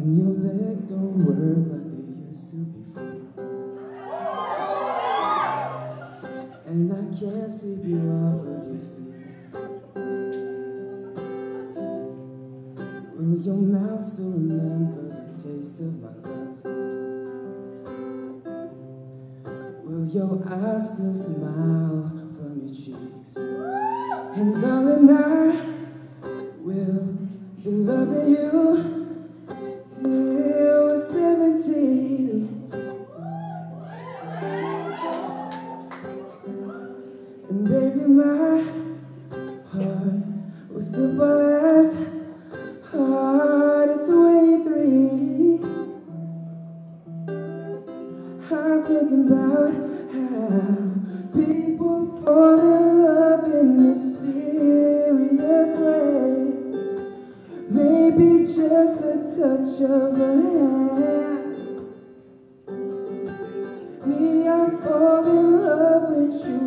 when your legs don't work like they used to before, and I can't sweep you off of your feet. Will your mouth still remember the taste of my love? Will your eyes still smile from your cheeks? And darling, I will be loving you till we're 70. And baby, my heart will still fall as hard at 23. I'm thinking about how people fall in love in mysterious ways. Maybe just a touch of a hand. Me, I fall in love with you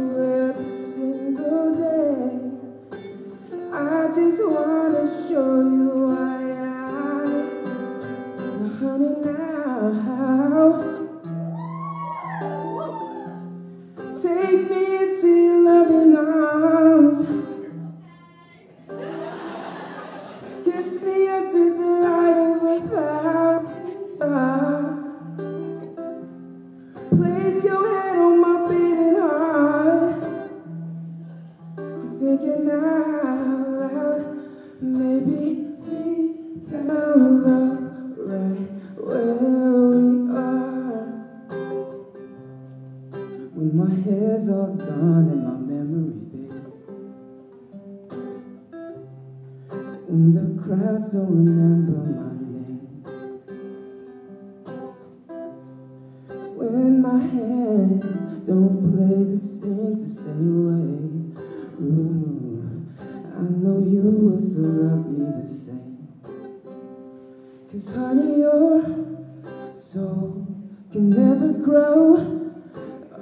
every single day. I just wanna show you I am. Now, honey, now take me into your loving arms. Kiss me under the light of 1,000 stars. Place your head on my beating heart. I'm thinking out loud, maybe we found love right where we are. When my hair's all gone and my memory fades, when the crowds don't remember my name, when my hands don't play the strings the same way, ooh, I know you will still love me the same. 'Cause honey, your soul can never grow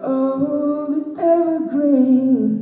old, it's evergreen.